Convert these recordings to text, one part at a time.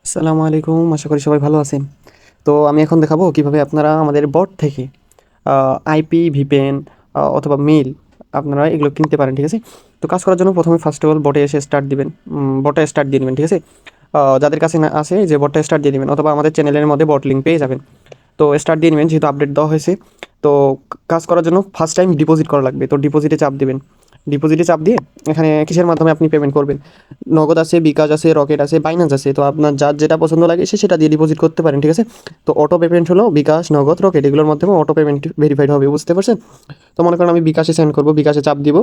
আসসালামু আলাইকুম। আশা করি সবাই ভালো আছেন। তো আমি এখন দেখাবো কিভাবে আপনারা আমাদের বট থেকে আইপি, ভিপিএন অথবা মেইল আপনারা এগুলো কিনতে পারেন, ঠিক আছে? তো কাজ করার জন্য প্রথমে ফার্স্ট অফ অল বটে এসে স্টার্ট দিবেন। বটে স্টার্ট দিয়ে দিবেন, ঠিক আছে? যাদের কাছে না আছে যে বটটা স্টার্ট দিয়ে দিবেন অথবা আমাদের চ্যানেলের মধ্যে বট লিঙ্ক পেয়ে যাবেন। তো স্টার্ট দিয়ে নেবেন যেহেতু আপডেট দেওয়া হয়েছে। তো কাজ করার জন্য ফার্স্ট টাইম ডিপোজিট করা লাগবে। তো ডিপোজিটে চাপ দিবেন। ডিপোজিটে চাপ দিয়ে এখানে কিসের মাধ্যমে আপনি পেমেন্ট করবেন? নগদ আছে, বিকাশ আছে, রকেট আছে, বাইন্যান্স আছে। তো আপনার যার যেটা পছন্দ লাগে সে সেটা দিয়ে ডিপোজিট করতে পারেন, ঠিক আছে? তো অটো পেমেন্ট হলো বিকাশ, নগদ, রকেট এগুলোর মাধ্যমে অটো পেমেন্ট ভেরিফাইড হবে, বুঝতে পারছেন? তো মনে করেন আমি বিকাশে সেন্ড করবো, বিকাশে চাপ দিব।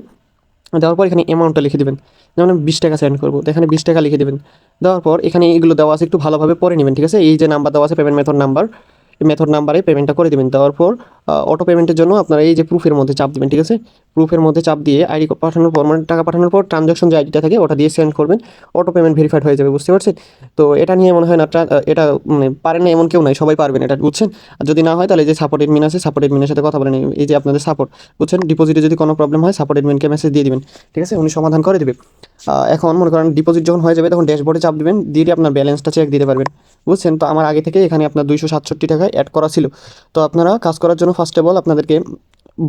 দেওয়ার পর এখানে অ্যামাউন্টটা লিখে দেবেন। যেমন আমি 20 টাকা সেন্ড করবো, তো এখানে 20 টাকা লিখে দেবেন। দেওয়ার পর এখানে এগুলো দেওয়া আছে, একটু ভালোভাবে পড়ে নেবেন, ঠিক আছে? এই যে নাম্বার দেওয়া আছে পেমেন্ট মেথড নাম্বার, এই মেথড নাম্বারে পেমেন্টটা করে দেবেন। দেওয়ার পর অটো পেমেন্টের জন্য আপনারা এই যে প্রুফের মধ্যে চাপ দেবেন, ঠিক আছে? প্রুফের মধ্যে চাপ দিয়ে আইডি পাঠানোর পর, মানে টাকা পাঠানোর পর ট্রানজাকশন যে আইডিটা থাকে ওটা দিয়ে সেন্ড করবেন। অটো পেমেন্ট ভেরিফাইড হয়ে যাবে, বুঝতে পারছেন? তো এটা নিয়ে মনে হয় না এটা মানে পারেন না এমন কেউ নাই, সবাই পারবেন এটা, বুঝছেন? আর যদি না হয় তাহলে এই যে সাপোর্ট এডমিন আছে, সাপোর্ট এডমিনের সাথে কথা বলেন। এই যে আপনাদের সাপোর্ট, বুঝছেন? ডিপোজিটে যদি কোনো প্রবলেম হয় সাপোর্ট এডমিনকে মেসেজ দিয়ে দিবেন, ঠিক আছে? উনি সমাধান করে দেবে। এখন মনে করেন ডিপোজিট যখন হয়ে যাবে তখন ড্যাশবোর্ডে চাপ দিবেন, দিয়ে আপনার ব্যালেন্সটা চেক দিতে পারবেন, বুঝছেন? তো আমার আগে থেকে এখানে আপনার 267 টাকা অ্যাড করা ছিল। তো আপনারা কাজ করার জন্য ফার্স্ট অফ অল আপনাদেরকে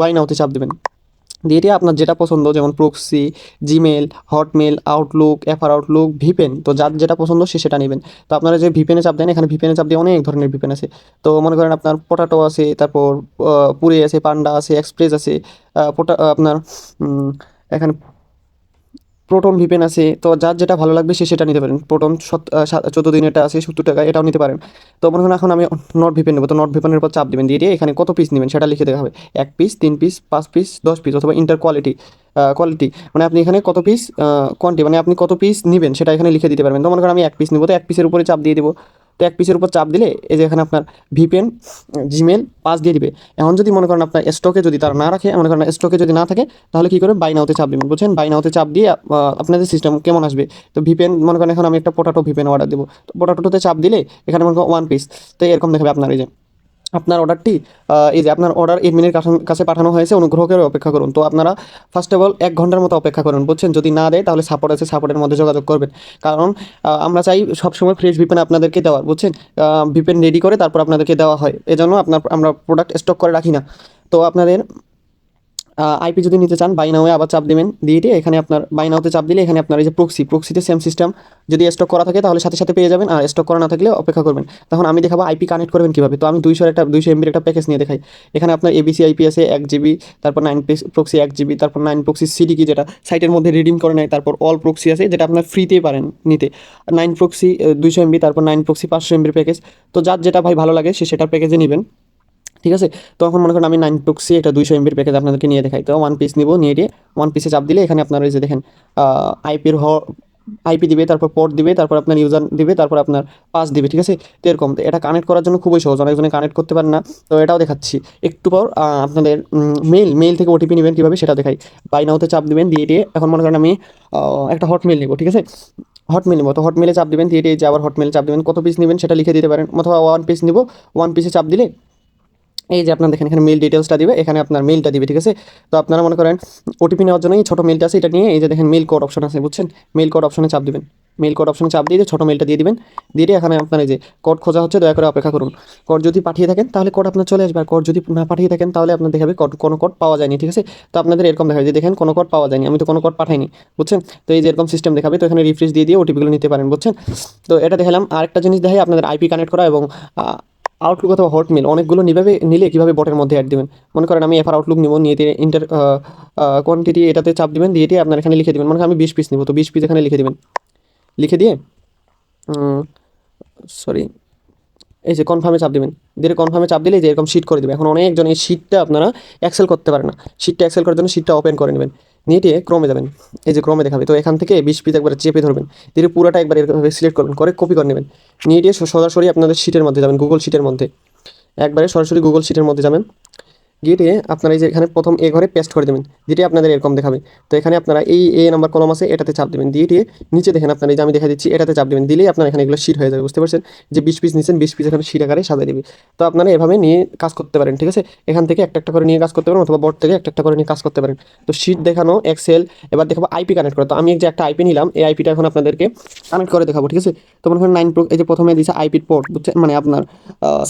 বাই নাওতে চাপ দিবেন। দিয়ে আপনার যেটা পছন্দ, যেমন proxy, Gmail, Hotmail, Outlook, FR Outlook, ভিপেন, তো যার যেটা পছন্দ সে সেটা নেবেন। তো আপনারা যে ভিপেনে চাপ দেন, এখানে ভিপেনে চাপ দিয়ে অনেক ধরনের ভিপেন আছে। তো মনে করেন আপনার পোটাটো আছে, তারপর পুরে আছে, পান্ডা আছে, এক্সপ্রেস আছে, আপনার এখানে প্রোটন ভিপেন আছে। তো যার যেটা ভালো লাগবে সে সেটা নিতে পারেন। প্রোটন 14 দিনেরটা আছে 70 টাকা, এটাও নিতে পারেন। তো মনে করেন এখন আমি নট ভিপেন নেবো, তো নট ভিপেনের উপর চাপ দিবেন, দিয়ে এখানে কত পিস নেবেন সেটা লিখে দেওয়া হবে। 1 পিস, 3 পিস, 5 পিস, 10 পিস, অথবা ইন্টার কোয়ালিটি কোয়ালিটি, মানে আপনি এখানে কত পিস কোয়ান্টি, মানে আপনি কত পিস নেবেন সেটা এখানে লিখে দিতে পারবেন। তো মনে করেন আমি 1 পিস নেবো, তো 1 পিসের উপরে চাপ দিয়ে দেবো। তো 1 পিসের উপর চাপ দিলে এই যে এখানে আপনার ভিপেন, জিমেল, পাস দিয়ে দিবে। এখন যদি মনে করেন আপনার স্টকে যদি তারা না রাখে, মনে করেন স্টকে যদি না থাকে, তাহলে কি করে বাই নাওতে চাপ দিবেন, বুঝছেন? বাই নাওতে চাপ দিয়ে আপনাদের সিস্টেম কেমন আসবে। তো ভিপেন মনে করেন এখন আমি একটা পোটাটো ভিপেন অর্ডার দেবো, তো পোটাটোতে চাপ দিলে এখানে মনে করেন 1 পিস, তো এরকম দেখাবে আপনার এই যে আপনার অর্ডারটি, এই যে আপনার অর্ডার এডমিনের কাছে পাঠানো হয়েছে, অনুগ্রহ করে অপেক্ষা করুন। তো আপনারা ফার্স্ট অফ অল 1 ঘন্টার মতো অপেক্ষা করুন, বুঝছেন? যদি না দেয় তাহলে সাপোর্ট আছে, সাপোর্টের মধ্যে যোগাযোগ করবেন। কারণ আমরা চাই সবসময় ফ্রেশ ভিপেন আপনাদেরকে দেওয়ার, বুঝছেন? ভিপেন রেডি করে তারপর আপনাদেরকে দেওয়া হয়, এজন্য আমরা প্রোডাক্ট স্টক করে রাখি না। তো আপনাদের আইপি যদি নিতে চান বাই নাও আবার চাপ দেবেন, দিয়ে এখানে আপনার বাই নাওতে চাপ দিলে এখানে আপনার এই যে প্রক্সিতে সেম সিস্টেম, যদি স্টক করা থাকে তাহলে সাথে সাথে পেয়ে যাবেন, আর স্টক করা না থাকলে অপেক্ষা করবেন। তখন আমি দেখাবো আইপি কানেক্ট করবেন কীভাবে। তো আমি 200 এমবির একটা প্যাকেজ নিয়ে দেখাই। এখানে আপনার এবিসি আইপি আছে 1 জিবি, তারপর 9 প্রক্সি 1 জিবি, তারপর 9 প্রক্সি সিডি, যেটা সাইটের মধ্যে রিডিম করে নেয়, তারপর অল প্রক্সি আছে যেটা আপনার ফ্রিতেই পারেন নিতে। 9 প্রক্সি 200 এমবি, তারপর 9 প্রক্সি 500 এমবির প্যাকেজ। তো যার যেটা ভাই ভালো লাগে সে সেটার প্যাকেজে নেবেন, ঠিক আছে? তো এখন মনে করেন আমি 9 প্রক্সি এটা 200 এমবির প্যাকেজ আপনাদেরকে নিয়ে দেখাই। তো 1 পিস নিব, নিয়ে 1 পিসে চাপ দিলে এখানে আপনার এই যে দেখেন আইপির আইপি দিবে, তারপর পোর্ট দিবে, তারপর আপনার ইউজার দিবে, তারপর আপনার পাস দিবে, ঠিক আছে? তো এরকম তো এটা কানেক্ট করার জন্য খুবই সহজ, অনেকজনে কানেক্ট করতে পারেন না। তো এটাও দেখাচ্ছি একটু পর। আপনাদের মেইল থেকে ওটিপি নেবেন কীভাবে সেটা দেখাই। বাই নাওতে চাপ দিবেন, দিয়ে এখন মনে করেন আমি একটা হটমেল নেব, ঠিক আছে? হটমেল নেব, তো হটমেলে চাপ দিবেন, দিয়ে যে আবার হটমেলে চাপ দিবেন, কত পিস নেবেন সেটা লিখে দিতে পারেন, অথবা 1 পিস নিব, 1 পিসে চাপ দিলে এই যে আপনার দেখেন এখানে মেল ডিটেলসটা দিবে, এখানে আপনার মেলটা দিবে, ঠিক আছে? তো আপনারা মনে করেন ওটিপি নেওয়ার জন্য এই ছোটো মেলটা আছে, এটা নিয়ে এই যে দেখেন মেল কোড অপশন আছে, বুঝছেন? মেল কোড অপশনে চাপ দিবেন। মেল কোড অপশনে চাপ দিয়ে যে ছোটো মেলটা দিয়ে দিবেন, দিয়ে এখানে আপনার এই যে কোড খোঁজা হচ্ছে, দয়া করে অপেক্ষা করুন। কোড যদি পাঠিয়ে থাকেন তাহলে কোড আপনার চলে আসবে, আর কোড যদি না পাঠিয়ে থাকেন তাহলে আপনার দেখাবে কোনো কোড পাওয়া যায়নি, ঠিক আছে? তো আপনাদের এরকম দেখাবে যে দেখেন কোনো কোড পাওয়া যায়নি, আমি তো কোনো কোড পাঠাইনি, বুঝছেন? তো এই যে এরকম সিস্টেম দেখাবে, তো এখানে রিফ্রেশ দিয়ে ওটিপিগুলো নিতে পারেন, বুঝছেন? তো এটা দেখালাম। আরেকটা জিনিস দেখাই আপনাদের আইপি কানেক্ট করা এবং আউটলুক অথবা হটমেল অনেকগুলো নিলে কীভাবে বটের মধ্যে অ্যাড দেবেন। মনে করেন আমি এফআর আউটলুক নিব, নিয়ে ইন্টার কোয়ান্টিটি এটাতে চাপ দিবেন, দিয়ে আপনার এখানে লিখে দেবেন। মনে করেন আমি 20 পিস নিব, তো 20 পিস এখানে লিখে দেবেন। লিখে দিয়ে সরি এই যে কনফার্মে চাপ দিবেন, দিয়ে কনফার্মে চাপ দিলে যে এরকম শিট করে দেবে। এখন অনেকজন এই শিটটা আপনারা এক্সেল করতে পারে না, শিটটা এক্সেল করার জন্য শিটটা ওপেন করে নেবেন, নিয়ে ক্রমে যাবেন। এই যে ক্রমে দেখাবে, তো এখান থেকে 20 পিস একবার চেপে ধরবেন, দিয়ে পুরোটা একবার এরকমভাবে সিলেক্ট করবেন, করে কপি করে নেবেন, নিয়ে সরাসরি আপনাদের শিটের মধ্যে যাবেন, গুগল শিটের মধ্যে একবারে সরাসরি গুগল শিটের মধ্যে যাবেন। গিয়ে আপনারা এই যে এখানে প্রথম এ ঘরে পেস্ট করে দেবেন, দিয়ে আপনাদের এরকম দেখাবে। তো এখানে আপনারা এই এ নাম্বার কলম আছে এটাতে চাপ দেবেন, দিয়ে নিচে দেখেন আপনারা এই যে আমি দেখা দিচ্ছি এটাতে চাপ দেবেন, দিলেই আপনার এখানে এগুলো শিট হয়ে যাবে, বুঝতে পারছেন? যে 20 পিস নিচ্ছেন 20 পিস এখানে শিট আকারে সাজিয়ে দিবে। তো আপনারা এভাবে নিয়ে কাজ করতে পারেন, ঠিক আছে? এখান থেকে একটা একটা করে নিয়ে কাজ করতে পারেন, অথবা বোর্ড থেকে একটা একটা করে নিয়ে কাজ করতে পারেন। তো শিট দেখানো, এক্সেল, এবার দেখাবো আইপি কানেক্ট করা। তো আমি যে একটা আইপি নিলাম, এই আইপিটা এখন আপনাদেরকে কানেক্ট করে দেখাবো, ঠিক আছে? তো মনে করেন 9 প্রো, এই যে প্রথমে দিছে আইপির পোর্ট, বুঝছেন? মানে আপনার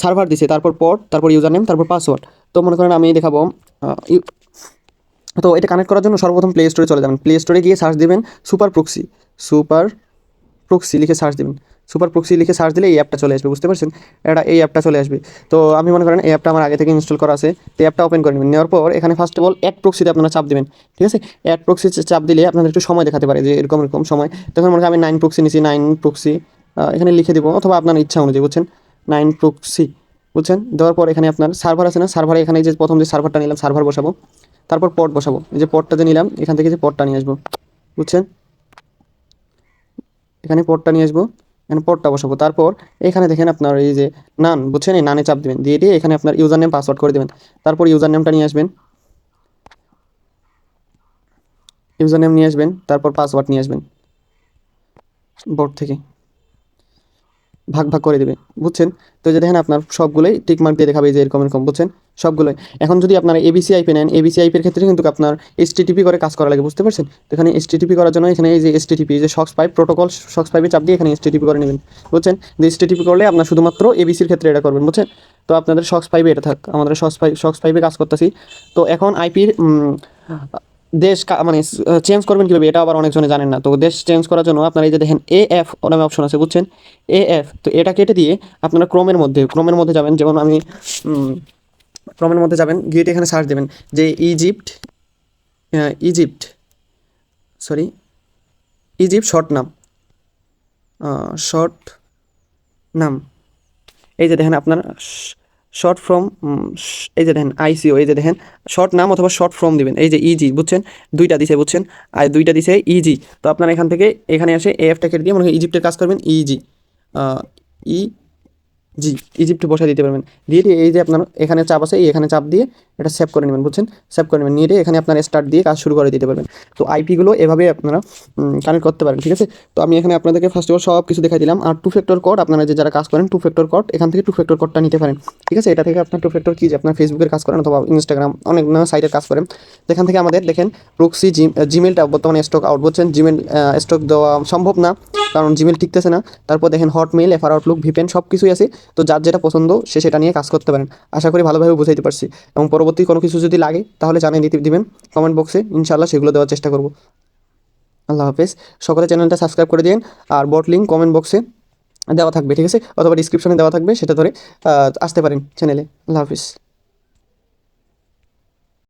সার্ভার দিছে, তারপর পোর্ট, তারপর ইউজার নেম, তারপর পাসওয়ার্ড। তো মনে করেন আমি দেখাবো তো এটা কানেক্ট করার জন্য সর্বপ্রথম প্লে স্টোরে চলে যাবেন, প্লে স্টোরে গিয়ে সার্চ দিবেন সুপার প্রক্সি, সুপার প্রক্সি লিখে সার্চ দিবেন। সুপার প্রক্সি লিখে সার্চ দিলে এই অ্যাপটা চলে আসবে, বুঝতে পারছেন? এই অ্যাপটা চলে আসবে। তো আমি মনে করেন এই অ্যাপটা আমার আগে থেকে ইনস্টল করা আছে, তো অ্যাপটা ওপেন করে নেবেন। নেওয়ার পর এখানে ফার্স্ট অফ অল অ্যাড প্রক্সিতে আপনারা চাপ দেবেন, ঠিক আছে? অ্যাড প্রক্সি চাপ দিলে আপনাদের একটু সময় দেখাতে পারে যে এরকম এরকম সময়। তখন মনে করেন আমি 9 প্রক্সি নিচ্ছি, 9 প্রক্সি এখানে লিখে দেবো, অথবা আপনার ইচ্ছা অনুযায়ী, বুঝছেন? 9 প্রক্সি, বুঝছেন? দেওয়ার পর এখানে আপনার সার্ভার আছে না, সার্ভারে এখানে যে প্রথম যে সার্ভারটা নিলাম সার্ভার বসাবো, তারপর পট বসাবো। এই যে পটটা যে নিলাম এখান থেকে যে পটটা নিয়ে আসবো, বুঝছেন? এখানে পটটা নিয়ে আসবো, এখানে পটটা বসাবো। তারপর এখানে দেখেন আপনার এই যে নান, বুঝছেন? এই নানে চাপ দেবেন, দিয়ে এখানে আপনার ইউজার নেম পাসওয়ার্ড করে দেবেন। তারপর ইউজার নেমটা নিয়ে আসবেন, ইউজার নেম নিয়ে আসবেন, তারপর পাসওয়ার্ড নিয়ে আসবেন বোর্ড থেকে, ভাগ ভাগ করে দেবে, বুঝছেন? তো এই যে দেখেন আপনার সবগুলোই টিক মার্ক দিয়ে দেখাবে, এই যে এরকম এরকম, বুঝছেন? সবগুলোই। এখন যদি আপনারা এবিসি আইপি নেন, এবিসি আইপির ক্ষেত্রে কিন্তু আপনার এইচটিটিপি করে কাজ করা লাগে, বুঝতে পারছেন? তো এখানে এইচটিটিপি করার জন্য এখানে এই যে এইচটিটিপি, যে সক্স পাইপ প্রোটোকল, সক্স পাইপে চাপ দিয়ে এখানে এইচটিটিপি করে নেবেন, বুঝছেন? যে এইচটিটিপি করলে আপনার শুধুমাত্র এবিসির ক্ষেত্রে এটা করবেন, বুঝছেন? তো আপনাদের সক্স পাইপে এটা থাক, আমাদের সক্স পাইপে কাজ করতেছি। তো এখন আইপির দেশ মানে চেঞ্জ করবেন কীভাবে, এটা আবার অনেকজনে জানেন না। তো দেশ চেঞ্জ করার জন্য আপনারা এই যে দেখেন এএফ নামে অপশন আছে, বুঝছেন? এএফ, তো এটা কেটে দিয়ে আপনারা ক্রোমের মধ্যে যাবেন। যেমন আমি ক্রোমের মধ্যে যাবেন, গিয়ে এখানে সার্চ দেবেন যে ইজিপ্ট, সরি, ইজিপ্ট শর্ট নাম, এই যে দেখেন আপনার শর্ট ফ্রম, এই যে দেখেন আইসিও, এই যে দেখেন শর্ট নাম অথবা শর্ট ফ্রম দিবেন, এই যে ইজি, বুঝছেন? দুইটা দিছে, বুঝছেন? আর দুইটা দিছে ইজি। তো আপনারা এখান থেকে এখানে এসে এফটা কেটে দিয়ে মনে হয় ইজিপ্টের কাজ করবেন, ইজি, ই জি, ইজিপ্ট বসায় দিতে পারবেন। এই যে আপনার এখানে চাপ আছে, এই এখানে চাপ দিয়ে এটা সেভ করে নেবেন, বুঝছেন? সেভ করে নেবেন, নিয়ে এখানে আপনার স্টার্ট দিয়ে কাজ শুরু করে দিতে পারবেন। তো আইপিগুলো এভাবে আপনারা কানেক্ট করতে পারেন, ঠিক আছে? তো আমি এখানে আপনাদেরকে ফার্স্ট অফ অল সব কিছু দেখাই দিলাম। আর 2 ফ্যাক্টর কোড, আপনারা যারা কাজ করেন 2 ফ্যাক্টর কোড, এখান থেকে 2 ফ্যাক্টর কোডটা নিতে পারেন, ঠিক আছে? এটা থেকে আপনার 2 ফ্যাক্টর কি, যে আপনার ফেসবুকের কাজ করেন অথবা ইনস্টাগ্রাম, অনেক সাইটের কাজ করেন, এখান থেকে আমাদের দেখেন প্রক্সি জিমেলটা বর্তমানে স্টক আউট, বুঝছেন? জিমেল স্টক দেওয়া সম্ভব না, কারণ জিমেল টিকতেছে না। তারপর দেখেন হটমেইল, এফআর আউটলুক, ভিপেন সব কিছুই আছে। তো যার যেটা পছন্দ সে সেটা নিয়ে কাজ করতে পারেন। আশা করি ভালোভাবে বুঝাইতে পারছি, এবং পরবর্তী কোনো কিছু যদি লাগে তাহলে জানিয়ে দিবেন কমেন্ট বক্সে, ইনশাআল্লাহ সেগুলো দেওয়ার চেষ্টা করব। আল্লাহ হাফেজ। সকলে চ্যানেলটা সাবস্ক্রাইব করে দিন, আর বট লিঙ্ক কমেন্ট বক্সে দেওয়া থাকবে, ঠিক আছে? অথবা ডিসক্রিপশনে দেওয়া থাকবে, সেটা ধরে আসতে পারেন চ্যানেলে। আল্লাহ হাফিজ।